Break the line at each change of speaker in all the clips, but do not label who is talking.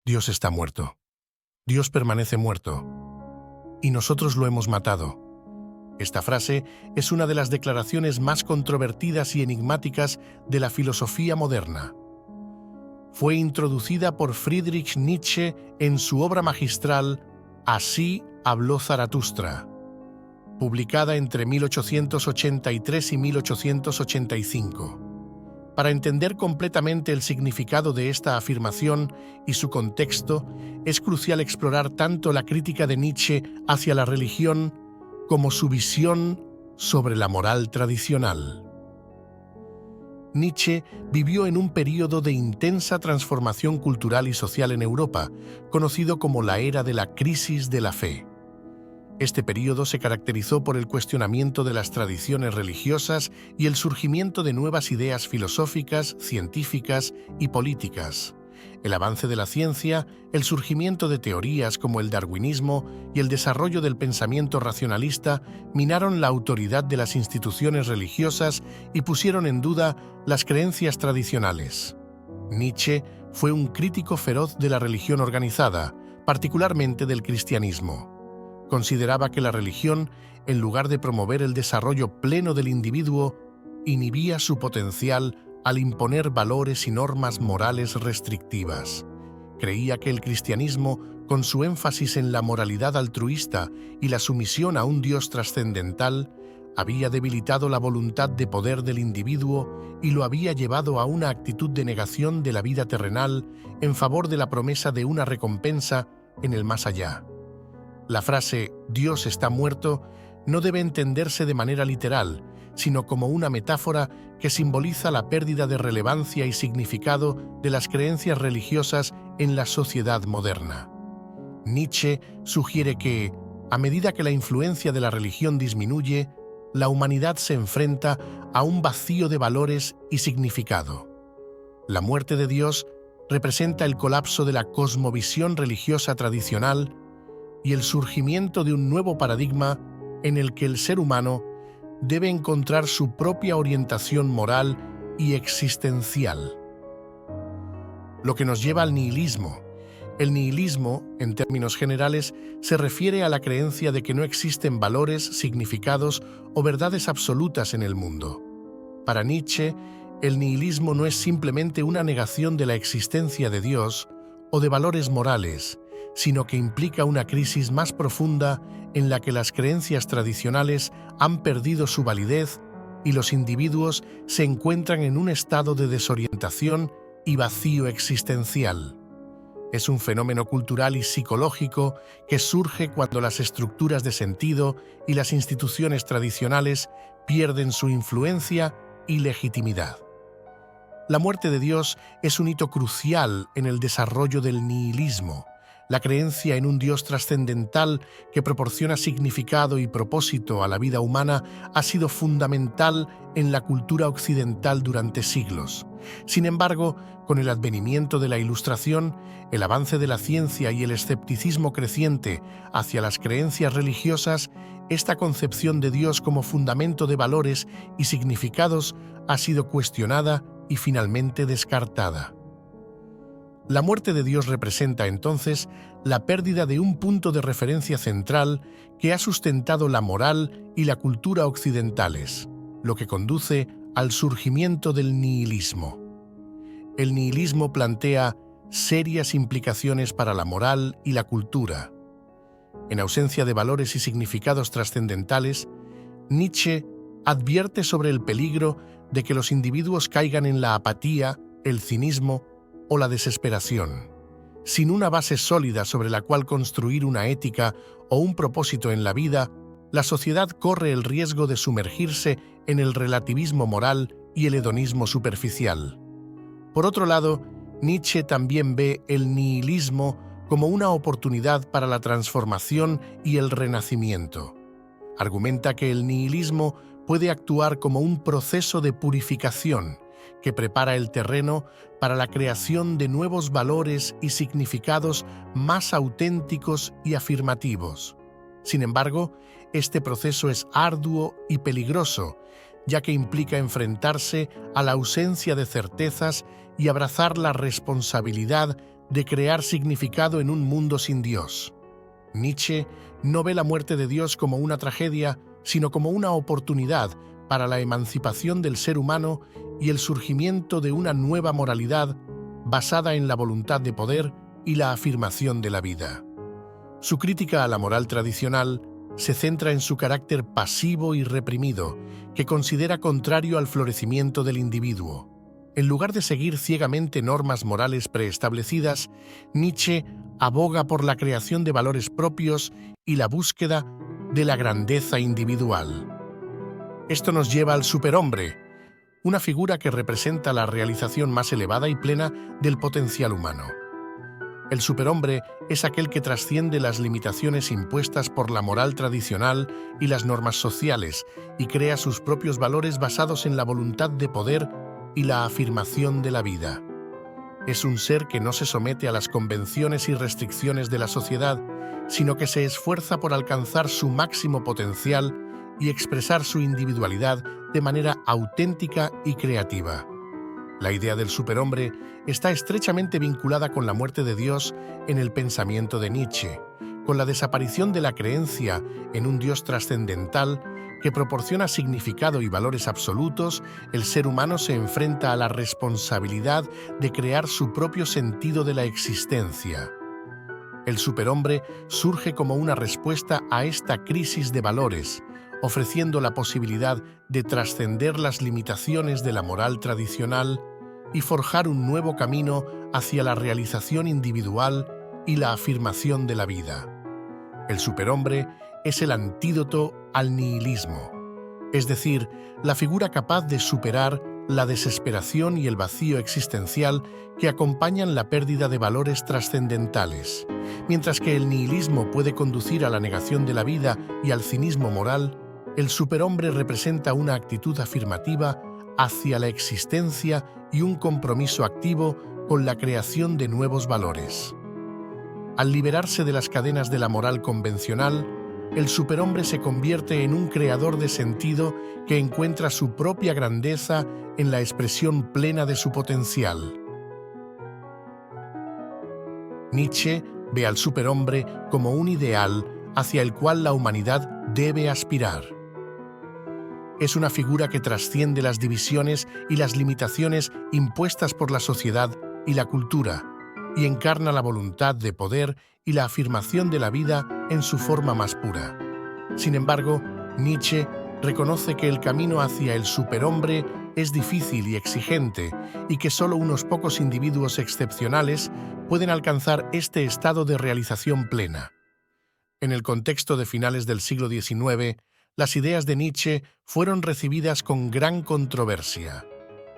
Dios está muerto. Dios permanece muerto. Y nosotros lo hemos matado. Esta frase es una de las declaraciones más controvertidas y enigmáticas de la filosofía moderna. Fue introducida por Friedrich Nietzsche en su obra magistral Así habló Zaratustra, publicada entre 1883 y 1885. Para entender completamente el significado de esta afirmación y su contexto, es crucial explorar tanto la crítica de Nietzsche hacia la religión como su visión sobre la moral tradicional. Nietzsche vivió en un período de intensa transformación cultural y social en Europa, conocido como la era de la crisis de la fe. Este período se caracterizó por el cuestionamiento de las tradiciones religiosas y el surgimiento de nuevas ideas filosóficas, científicas y políticas. El avance de la ciencia, el surgimiento de teorías como el darwinismo y el desarrollo del pensamiento racionalista minaron la autoridad de las instituciones religiosas y pusieron en duda las creencias tradicionales. Nietzsche fue un crítico feroz de la religión organizada, particularmente del cristianismo. Consideraba que la religión, en lugar de promover el desarrollo pleno del individuo, inhibía su potencial al imponer valores y normas morales restrictivas. Creía que el cristianismo, con su énfasis en la moralidad altruista y la sumisión a un Dios trascendental, había debilitado la voluntad de poder del individuo y lo había llevado a una actitud de negación de la vida terrenal en favor de la promesa de una recompensa en el más allá. La frase «Dios está muerto» no debe entenderse de manera literal, sino como una metáfora que simboliza la pérdida de relevancia y significado de las creencias religiosas en la sociedad moderna. Nietzsche sugiere que, a medida que la influencia de la religión disminuye, la humanidad se enfrenta a un vacío de valores y significado. La muerte de Dios representa el colapso de la cosmovisión religiosa tradicional y el surgimiento de un nuevo paradigma en el que el ser humano debe encontrar su propia orientación moral y existencial. Lo que nos lleva al nihilismo. El nihilismo, en términos generales, se refiere a la creencia de que no existen valores, significados o verdades absolutas en el mundo. Para Nietzsche, el nihilismo no es simplemente una negación de la existencia de Dios o de valores morales, sino que implica una crisis más profunda en la que las creencias tradicionales han perdido su validez y los individuos se encuentran en un estado de desorientación y vacío existencial. Es un fenómeno cultural y psicológico que surge cuando las estructuras de sentido y las instituciones tradicionales pierden su influencia y legitimidad. La muerte de Dios es un hito crucial en el desarrollo del nihilismo. La creencia en un Dios trascendental que proporciona significado y propósito a la vida humana ha sido fundamental en la cultura occidental durante siglos. Sin embargo, con el advenimiento de la Ilustración, el avance de la ciencia y el escepticismo creciente hacia las creencias religiosas, esta concepción de Dios como fundamento de valores y significados ha sido cuestionada y finalmente descartada. La muerte de Dios representa, entonces, la pérdida de un punto de referencia central que ha sustentado la moral y la cultura occidentales, lo que conduce al surgimiento del nihilismo. El nihilismo plantea serias implicaciones para la moral y la cultura. En ausencia de valores y significados trascendentales, Nietzsche advierte sobre el peligro de que los individuos caigan en la apatía, el cinismo o la desesperación. Sin una base sólida sobre la cual construir una ética o un propósito en la vida, la sociedad corre el riesgo de sumergirse en el relativismo moral y el hedonismo superficial. Por otro lado, Nietzsche también ve el nihilismo como una oportunidad para la transformación y el renacimiento. Argumenta que el nihilismo puede actuar como un proceso de purificación que prepara el terreno para la creación de nuevos valores y significados más auténticos y afirmativos. Sin embargo, este proceso es arduo y peligroso, ya que implica enfrentarse a la ausencia de certezas y abrazar la responsabilidad de crear significado en un mundo sin Dios. Nietzsche no ve la muerte de Dios como una tragedia, sino como una oportunidad para la emancipación del ser humano y el surgimiento de una nueva moralidad basada en la voluntad de poder y la afirmación de la vida. Su crítica a la moral tradicional se centra en su carácter pasivo y reprimido, que considera contrario al florecimiento del individuo. En lugar de seguir ciegamente normas morales preestablecidas, Nietzsche aboga por la creación de valores propios y la búsqueda de la grandeza individual. Esto nos lleva al superhombre, una figura que representa la realización más elevada y plena del potencial humano. El superhombre es aquel que trasciende las limitaciones impuestas por la moral tradicional y las normas sociales y crea sus propios valores basados en la voluntad de poder y la afirmación de la vida. Es un ser que no se somete a las convenciones y restricciones de la sociedad, sino que se esfuerza por alcanzar su máximo potencial y expresar su individualidad de manera auténtica y creativa. La idea del superhombre está estrechamente vinculada con la muerte de Dios en el pensamiento de Nietzsche, con la desaparición de la creencia en un Dios trascendental que proporciona significado y valores absolutos. El ser humano se enfrenta a la responsabilidad de crear su propio sentido de la existencia. El superhombre surge como una respuesta a esta crisis de valores, ofreciendo la posibilidad de trascender las limitaciones de la moral tradicional y forjar un nuevo camino hacia la realización individual y la afirmación de la vida. El superhombre es el antídoto al nihilismo, es decir, la figura capaz de superar la desesperación y el vacío existencial que acompañan la pérdida de valores trascendentales. Mientras que el nihilismo puede conducir a la negación de la vida y al cinismo moral, el superhombre representa una actitud afirmativa hacia la existencia y un compromiso activo con la creación de nuevos valores. Al liberarse de las cadenas de la moral convencional, el superhombre se convierte en un creador de sentido que encuentra su propia grandeza en la expresión plena de su potencial. Nietzsche ve al superhombre como un ideal hacia el cual la humanidad debe aspirar. Es una figura que trasciende las divisiones y las limitaciones impuestas por la sociedad y la cultura, y encarna la voluntad de poder y la afirmación de la vida en su forma más pura. Sin embargo, Nietzsche reconoce que el camino hacia el superhombre es difícil y exigente y que solo unos pocos individuos excepcionales pueden alcanzar este estado de realización plena. En el contexto de finales del siglo XIX, las ideas de Nietzsche fueron recibidas con gran controversia.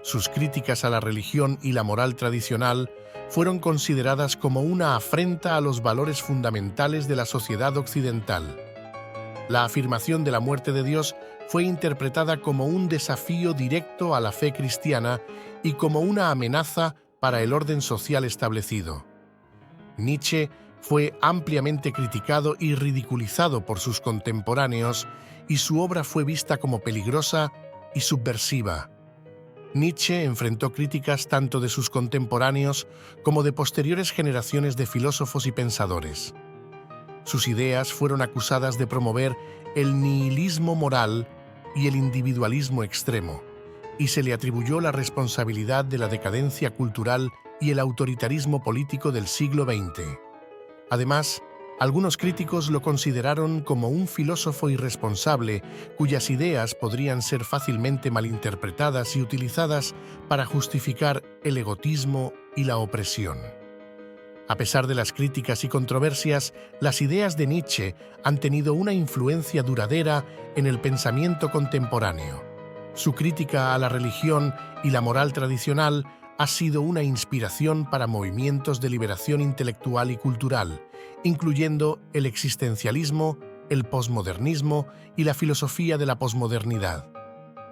Sus críticas a la religión y la moral tradicional fueron consideradas como una afrenta a los valores fundamentales de la sociedad occidental. La afirmación de la muerte de Dios fue interpretada como un desafío directo a la fe cristiana y como una amenaza para el orden social establecido. Nietzsche fue ampliamente criticado y ridiculizado por sus contemporáneos, y su obra fue vista como peligrosa y subversiva. Nietzsche enfrentó críticas tanto de sus contemporáneos como de posteriores generaciones de filósofos y pensadores. Sus ideas fueron acusadas de promover el nihilismo moral y el individualismo extremo, y se le atribuyó la responsabilidad de la decadencia cultural y el autoritarismo político del siglo XX. Además, algunos críticos lo consideraron como un filósofo irresponsable cuyas ideas podrían ser fácilmente malinterpretadas y utilizadas para justificar el egoísmo y la opresión. A pesar de las críticas y controversias, las ideas de Nietzsche han tenido una influencia duradera en el pensamiento contemporáneo. Su crítica a la religión y la moral tradicional ha sido una inspiración para movimientos de liberación intelectual y cultural, incluyendo el existencialismo, el posmodernismo y la filosofía de la posmodernidad.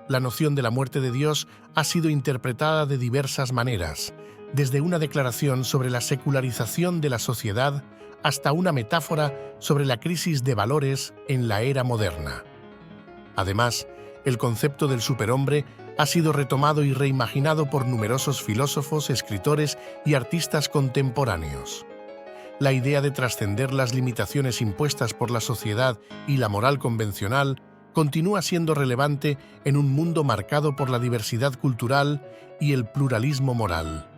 La noción de la muerte de Dios ha sido interpretada de diversas maneras, desde una declaración sobre la secularización de la sociedad hasta una metáfora sobre la crisis de valores en la era moderna. Además, el concepto del superhombre ha sido retomado y reimaginado por numerosos filósofos, escritores y artistas contemporáneos. La idea de trascender las limitaciones impuestas por la sociedad y la moral convencional continúa siendo relevante en un mundo marcado por la diversidad cultural y el pluralismo moral.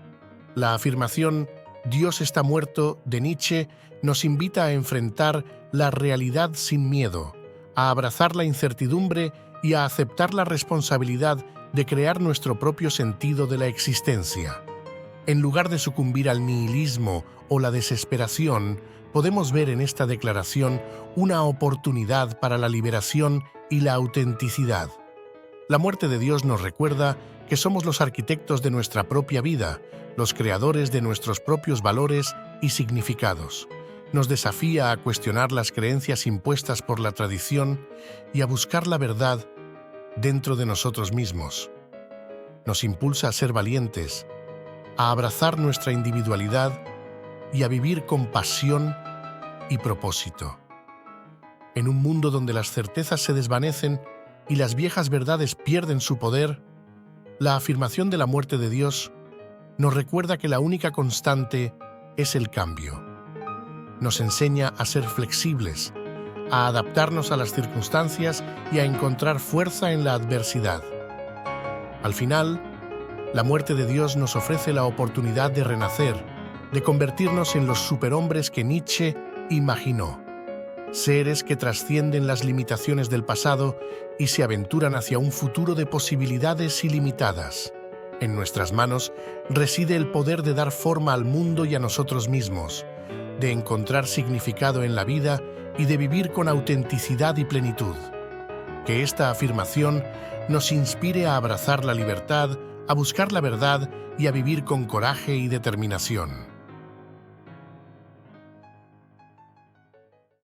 La afirmación «Dios está muerto» de Nietzsche nos invita a enfrentar la realidad sin miedo, a abrazar la incertidumbre y a aceptar la responsabilidad de crear nuestro propio sentido de la existencia. En lugar de sucumbir al nihilismo o la desesperación, podemos ver en esta declaración una oportunidad para la liberación y la autenticidad. La muerte de Dios nos recuerda que somos los arquitectos de nuestra propia vida, los creadores de nuestros propios valores y significados. Nos desafía a cuestionar las creencias impuestas por la tradición y a buscar la verdad dentro de nosotros mismos. Nos impulsa a ser valientes, a abrazar nuestra individualidad y a vivir con pasión y propósito. En un mundo donde las certezas se desvanecen y las viejas verdades pierden su poder, la afirmación de la muerte de Dios nos recuerda que la única constante es el cambio. Nos enseña a ser flexibles, a adaptarnos a las circunstancias y a encontrar fuerza en la adversidad. Al final, la muerte de Dios nos ofrece la oportunidad de renacer, de convertirnos en los superhombres que Nietzsche imaginó. Seres que trascienden las limitaciones del pasado y se aventuran hacia un futuro de posibilidades ilimitadas. En nuestras manos reside el poder de dar forma al mundo y a nosotros mismos, de encontrar significado en la vida y de vivir con autenticidad y plenitud. Que esta afirmación nos inspire a abrazar la libertad, a buscar la verdad y a vivir con coraje y determinación.